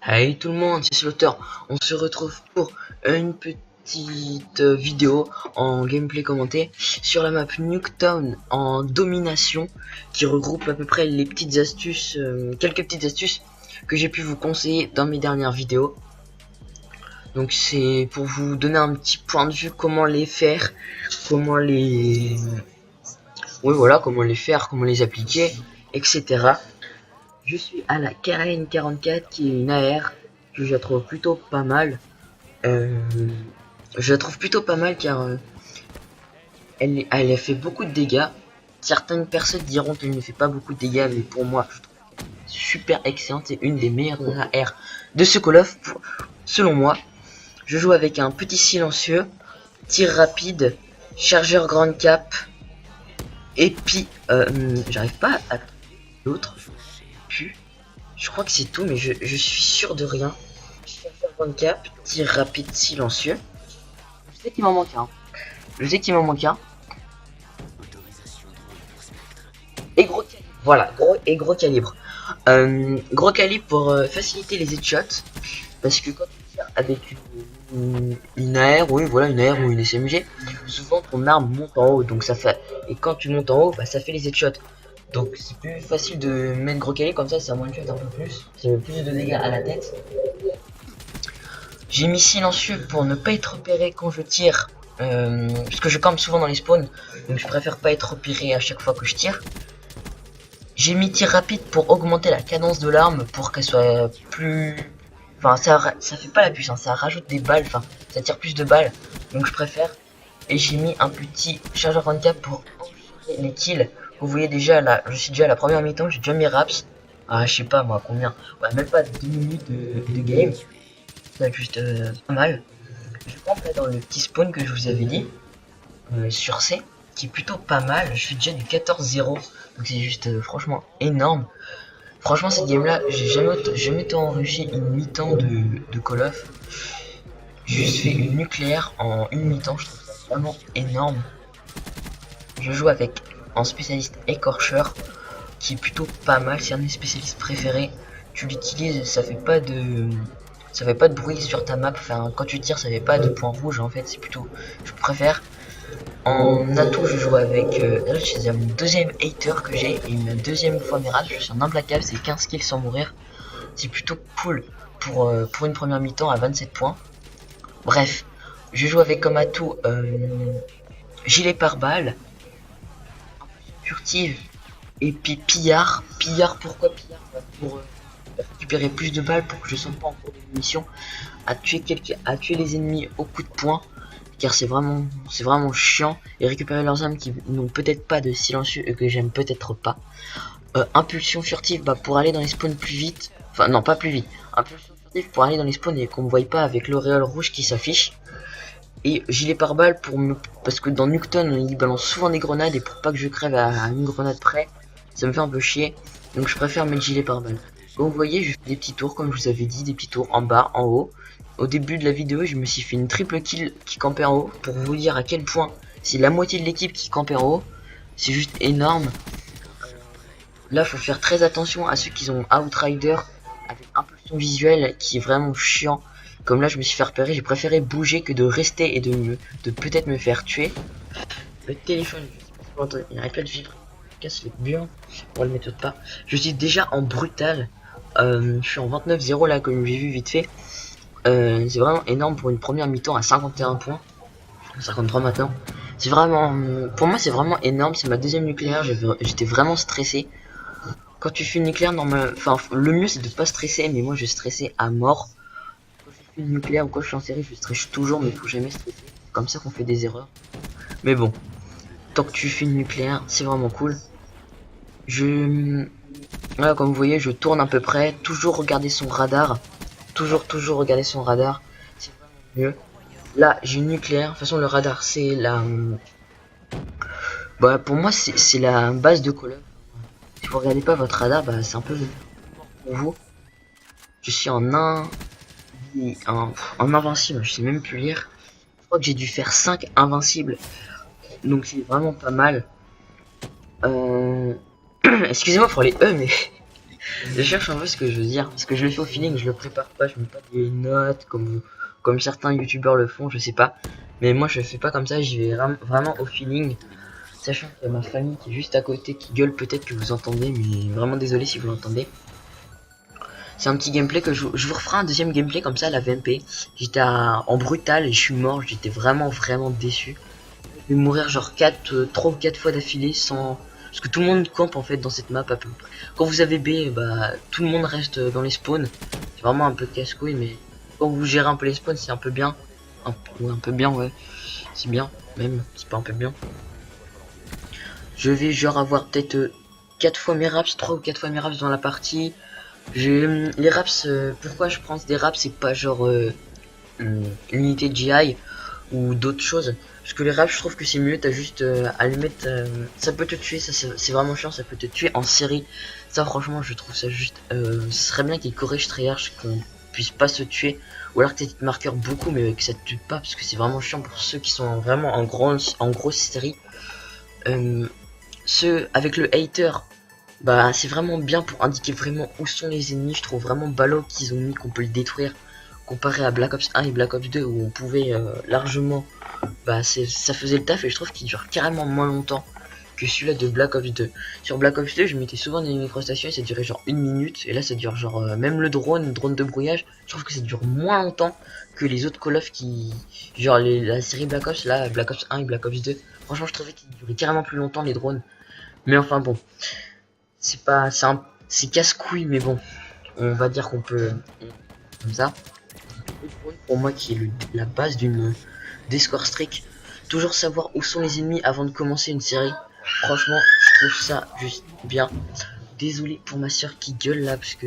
Hey tout le monde, c'est l'auteur. On se retrouve pour une petite vidéo en gameplay commenté sur la map Nuketown en domination qui regroupe à peu près les petites astuces, quelques petites astuces que j'ai pu vous conseiller dans mes dernières vidéos. Donc c'est pour vous donner un petit point de vue comment les faire, comment les, oui voilà, comment les faire, comment les appliquer, etc. Je suis à la KN44 qui est une AR que je la trouve plutôt pas mal. Euh, je la trouve plutôt pas mal car elle a fait beaucoup de dégâts. Certaines personnes diront qu'elle ne fait pas beaucoup de dégâts, mais pour moi, je trouve super excellente. C'est une des meilleures AR de ce Call of, selon moi. Je joue avec un petit silencieux, tir rapide, chargeur grande cap, et puis j'arrive pas à l'autre. Je crois que c'est tout, mais je suis sûr de rien. Chargeur grande cap, tir rapide, silencieux. Je sais qu'il m'en manque un. Je sais qu'il m'en manque un. Et gros calibre. Voilà, gros calibre. Gros calibre pour faciliter les headshots. Parce que quand tu tires avec une AR, oui, voilà, une AR ou une SMG, souvent ton arme monte en haut. Donc ça fait. Et quand tu montes en haut, bah, ça fait les headshots. Donc c'est plus facile de mettre gros calibre comme ça one shot un peu plus. Ça met plus de dégâts à la tête. J'ai mis silencieux pour ne pas être repéré quand je tire. Parce que je campe souvent dans les spawns. Donc je préfère pas être repéré à chaque fois que je tire. J'ai mis tir rapide pour augmenter la cadence de l'arme pour qu'elle soit plus... Enfin, ça fait pas la puissance, ça rajoute des balles, enfin, ça tire plus de balles, donc je préfère. Et j'ai mis un petit chargeur handicap pour enchaîner les kills. Vous voyez déjà là, je suis déjà à la première mi-temps, j'ai déjà mis Raps. Ah, je sais pas moi combien, ouais, même pas 2 minutes de game. C'est juste pas mal. Je campe là dans le petit spawn que je vous avais dit, sur C, qui est plutôt pas mal. Je suis déjà du 14-0, donc c'est juste franchement énorme. Franchement, cette game là, j'ai jamais tant enrichi une mi-temps de Call of. J'ai juste fait une nucléaire en une mi-temps, je trouve ça vraiment énorme. Je joue avec un spécialiste écorcheur qui est plutôt pas mal, c'est un de mes spécialistes préférés. Tu l'utilises, ça fait pas de bruit sur ta map, enfin quand tu tires ça fait pas de points rouges en fait, c'est plutôt, je préfère. En atout, je joue avec. Là, c'est mon deuxième hater que j'ai et une deuxième fois miracle. Je suis en implacable, c'est 15 kills sans mourir. C'est plutôt cool pour une première mi-temps à 27 points. Bref, je joue avec comme atout gilet pare-balles, furtive et puis pillard. Pillard, pourquoi pillard? Pour récupérer plus de balles pour que je sente pas en cours de mission à tuer les ennemis au coup de poing. Car c'est vraiment chiant, et récupérer leurs armes qui n'ont peut-être pas de silencieux et que j'aime peut-être pas. Impulsion furtive, bah, pour aller dans les spawns plus vite, enfin non pas plus vite, impulsion furtive pour aller dans les spawns et qu'on me voit pas avec l'auréole rouge qui s'affiche. Et gilet pare-balles parce que dans Nuketown il balance souvent des grenades et pour pas que je crève à une grenade près, ça me fait un peu chier, donc je préfère mettre gilet pare-balles. Donc vous voyez, je fais des petits tours comme je vous avais dit, des petits tours en bas, en haut. Au début de la vidéo, je me suis fait une triple kill qui campait en haut pour vous dire à quel point c'est la moitié de l'équipe qui campait en haut. C'est juste énorme. Là, faut faire très attention à ceux qui ont Outrider avec impulsion visuelle qui est vraiment chiant. Comme là, je me suis fait repérer, j'ai préféré bouger que de rester et de peut-être me faire tuer. Le téléphone, je sais pas si vous entendez, il n'arrête pas de vibrer. Casse les burnes. On va le mettre autre part. Je suis déjà en brutal. Je suis en 29-0 là, comme j'ai vu vite fait. C'est vraiment énorme pour une première mi-temps à 51 points. 53 maintenant. C'est vraiment, pour moi c'est vraiment énorme. C'est ma deuxième nucléaire. J'étais vraiment stressé. Quand tu fais une nucléaire, normal, enfin le mieux c'est de pas stresser, mais moi je stressais à mort. Quand je fais une nucléaire ou quand je suis en série, je stresse toujours, mais faut jamais stresser. C'est comme ça qu'on fait des erreurs. Mais bon, tant que tu fais une nucléaire, c'est vraiment cool. Voilà, comme vous voyez, je tourne à peu près, toujours regarder son radar. Toujours regarder son radar. C'est vraiment mieux. Là, j'ai une nucléaire. De toute façon, le radar, c'est la... Bah, pour moi, c'est la base de Call of. Si vous regardez pas votre radar, bah, c'est un peu pour vous. Je suis en invincible, je sais même plus lire. Je crois que j'ai dû faire 5 invincibles. Donc, c'est vraiment pas mal. Excusez-moi pour les E, mais Je cherche un peu ce que je veux dire, parce que je le fais au feeling, je le prépare pas, je mets pas des notes comme certains youtubeurs le font, je sais pas. Mais moi je fais pas comme ça, j'y vais vraiment au feeling. Sachant qu'il y a ma famille qui est juste à côté qui gueule, peut-être que vous entendez, mais vraiment désolé si vous l'entendez. C'est un petit gameplay que je vous referai un deuxième gameplay comme ça à la VMP. J'étais en brutal et je suis mort, j'étais vraiment déçu. Je vais mourir genre 3 ou 4 fois d'affilée sans... Parce que tout le monde campe en fait dans cette map à peu près. Quand vous avez B, bah tout le monde reste dans les spawns. C'est vraiment un peu casse-couille, mais quand vous gérez un peu les spawns, c'est un peu bien. Un peu bien, ouais. C'est bien, même, c'est pas un peu bien. Je vais genre avoir peut-être 4 fois mes raps, 3 ou 4 fois mes raps dans la partie. Les raps, pourquoi je prends des raps, c'est pas genre l'unité de GI ou d'autres choses. Parce que les raps, je trouve que c'est mieux, t'as juste à le mettre, ça peut te tuer, ça c'est vraiment chiant, ça peut te tuer en série. Ça franchement, je trouve ça juste, ce serait bien qu'ils corrigent Treyarch, qu'on puisse pas se tuer. Ou alors que t'es marqueur beaucoup, mais que ça te tue pas, parce que c'est vraiment chiant pour ceux qui sont vraiment en grosse série. Ceux avec le hater, bah c'est vraiment bien pour indiquer vraiment où sont les ennemis. Je trouve vraiment ballot qu'ils ont mis qu'on peut le détruire, comparé à Black Ops 1 et Black Ops 2 où on pouvait largement, bah ça faisait le taf. Et je trouve qu'il dure carrément moins longtemps que celui-là de Black Ops 2. Sur Black Ops 2 je mettais souvent des microstations et ça durait genre 1 minute, et là ça dure genre même le drone de brouillage, je trouve que ça dure moins longtemps que les autres Call of qui genre la série Black Ops, là Black Ops 1 et Black Ops 2. Franchement je trouvais qu'ils duraient carrément plus longtemps les drones. Mais enfin bon, c'est pas, c'est casse-couille, mais bon, on va dire qu'on peut, comme ça. Pour moi, qui est la base des score streak, toujours savoir où sont les ennemis avant de commencer une série. Franchement, je trouve ça juste bien. Désolé pour ma soeur qui gueule là, parce que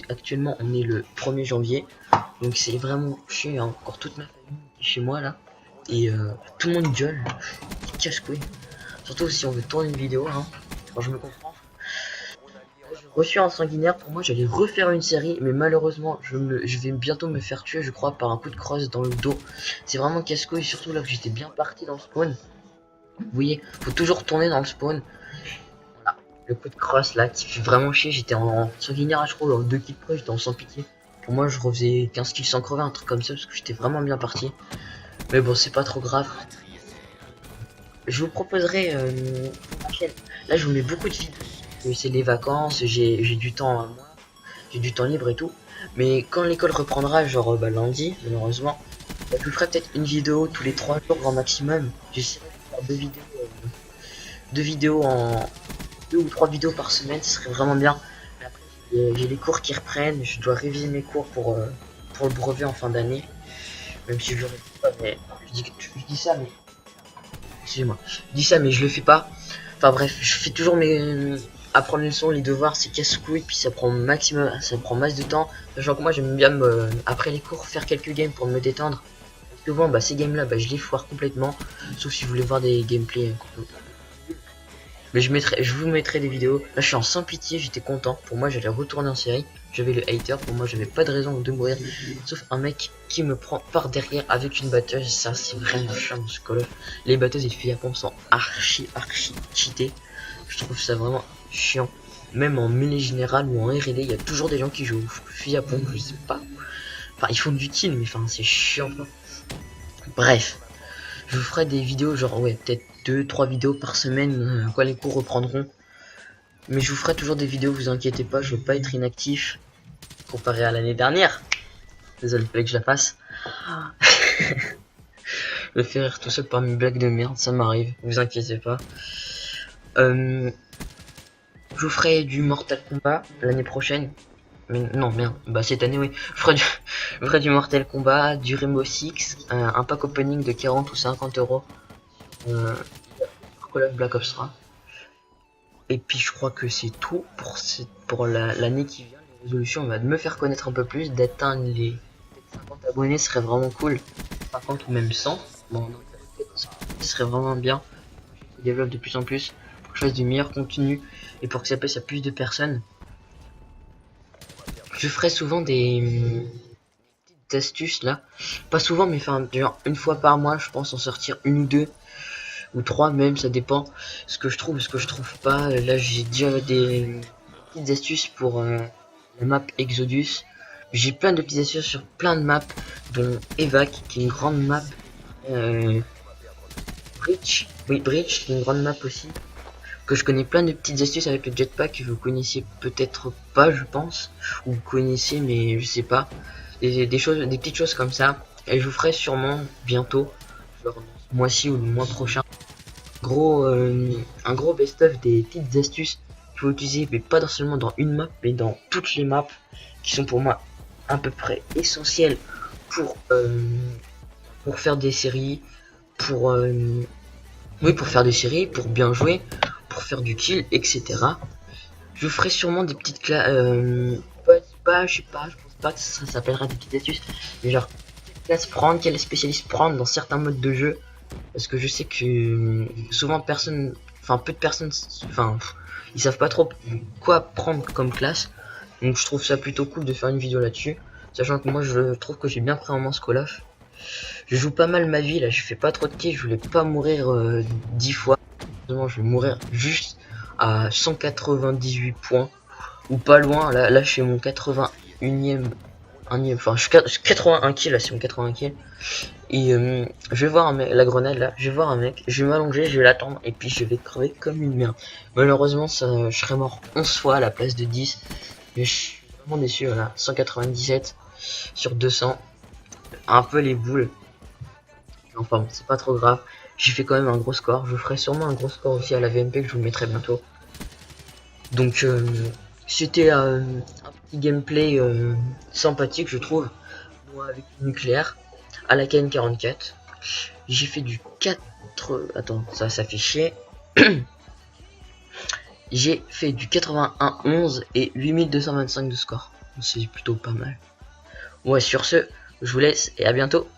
actuellement on est le 1er janvier, donc c'est vraiment chiant. Encore toute ma famille chez moi là, et tout le monde gueule, casse-couille. Surtout si on veut tourner une vidéo, hein. Enfin, je me comprends. J'ai reçu un sanguinaire, pour moi j'allais refaire une série, mais malheureusement je vais bientôt me faire tuer, je crois, par un coup de crosse dans le dos. C'est vraiment casse-couille, surtout là que j'étais bien parti dans le spawn. Vous voyez, faut toujours tourner dans le spawn. Voilà, le coup de crosse là qui fait vraiment chier. J'étais en sanguinaire, je crois, en 2 kills près, j'étais en sans pitié. Pour moi je refaisais 15 kills sans crever, un truc comme ça, parce que j'étais vraiment bien parti. Mais bon, c'est pas trop grave. Je vous proposerai là je vous mets beaucoup de vidéos. C'est les vacances, j'ai du temps, j'ai du temps libre et tout. Mais quand l'école reprendra, genre bah, lundi, malheureusement, bah, je vous ferai peut-être une vidéo tous les 3 jours grand maximum. J'essaierai de faire 2 vidéos en 2 ou 3 vidéos par semaine, ce serait vraiment bien. Mais après, j'ai les cours qui reprennent, je dois réviser mes cours pour le brevet en fin d'année. Même si je le révise pas, mais je dis ça, mais excusez-moi, je dis ça, mais je le fais pas. Enfin bref, je fais toujours mes apprendre les leçons, les devoirs, c'est casse-couille, puis ça prend masse de temps. Sachant que moi j'aime bien après les cours faire quelques games pour me détendre. Souvent bah ces games là bah, je les foire complètement. Sauf si vous voulez voir des gameplays. Mais je vous mettrai des vidéos. Là je suis en sans pitié, j'étais content. Pour moi j'allais retourner en série. J'avais le hater, pour moi j'avais pas de raison de mourir. Sauf un mec qui me prend par derrière avec une batteuse. Ça c'est vraiment chiant ce Call of. Les batteuses et le fusil à pompe sont archi cheatés. Je trouve ça vraiment chiant. Même en mêlée générale ou en R&D, il y a toujours des gens qui jouent au fusil à pompe, je sais pas. Enfin, ils font du kill, mais enfin, c'est chiant. Bref, je vous ferai des vidéos, genre, ouais, peut-être 2-3 vidéos par semaine, quand les cours reprendront. Mais je vous ferai toujours des vidéos, vous inquiétez pas, je veux pas être inactif, comparé à l'année dernière. Désolé, il fallait que je la fasse. Je me fais rire tout seul par mes blagues de merde, ça m'arrive, vous inquiétez pas. Je vous ferai du Mortal Kombat l'année prochaine. Mais non, merde, bah cette année, oui. Je ferai du Mortal Kombat, du Rainbow Six, un pack opening de 40 ou 50 euros. Call of Black Ops 3. Et puis je crois que c'est tout pour l'année qui vient. Les résolutions, on va me faire connaître un peu plus, d'atteindre les 50 abonnés serait vraiment cool. 50 ou même 100. Bon, ce serait vraiment bien. Je développe de plus en plus pour que je fasse du meilleur contenu et pour que ça passe à plus de personnes. Je ferai souvent des petites astuces là. Pas souvent, mais enfin, genre une fois par mois, je pense en sortir une ou deux. Ou 3 même, ça dépend. Ce que je trouve pas. Là, j'ai déjà des petites astuces pour la map Exodus. J'ai plein de petites astuces sur plein de maps, dont Evac, qui est une grande map. Breach, oui, Breach, qui est une grande map aussi. Que je connais plein de petites astuces avec le jetpack que vous connaissiez peut-être pas, je pense. Ou vous connaissez, mais je sais pas. Des choses, des petites choses comme ça. Et je vous ferai sûrement bientôt, genre ce mois-ci ou le mois prochain, un gros best-of des petites astuces qu'il faut utiliser, mais pas seulement dans une map, mais dans toutes les maps qui sont pour moi à peu près essentielles pour faire des séries, pour pour faire des séries, pour bien jouer, pour faire du kill, etc. Je ferai sûrement des petites je sais pas, je pense pas que ça s'appellera des petites astuces, mais genre quelle classe prendre, quelle spécialiste prendre dans certains modes de jeu, parce que je sais que souvent peu de personnes, ils savent pas trop quoi prendre comme classe, donc je trouve ça plutôt cool de faire une vidéo là-dessus, sachant que moi je trouve que j'ai bien pris en main ce Call of. Je joue pas mal ma vie là, je fais pas trop de kills, je voulais pas mourir 10 fois. Je vais mourir juste à 198 points ou pas loin. Là je fais mon 81ème, enfin je suis 81 kills là, c'est mon 81 kills. Et je vais voir un mec, la grenade là, je vais voir un mec, je vais m'allonger, je vais l'attendre et puis je vais crever comme une merde. Malheureusement je serais mort 11 fois à la place de 10. Mais je suis vraiment déçu, voilà, 197 sur 200. Un peu les boules. Enfin bon, c'est pas trop grave. J'ai fait quand même un gros score. Je ferai sûrement un gros score aussi à la VMP que je vous mettrai bientôt. Donc c'était un petit gameplay sympathique, je trouve. Moi avec le nucléaire à la KN44. J'ai fait du 4. Attends, ça fait chier. J'ai fait du 81-11 et 8225 de score. C'est plutôt pas mal. Ouais, sur ce, je vous laisse et à bientôt.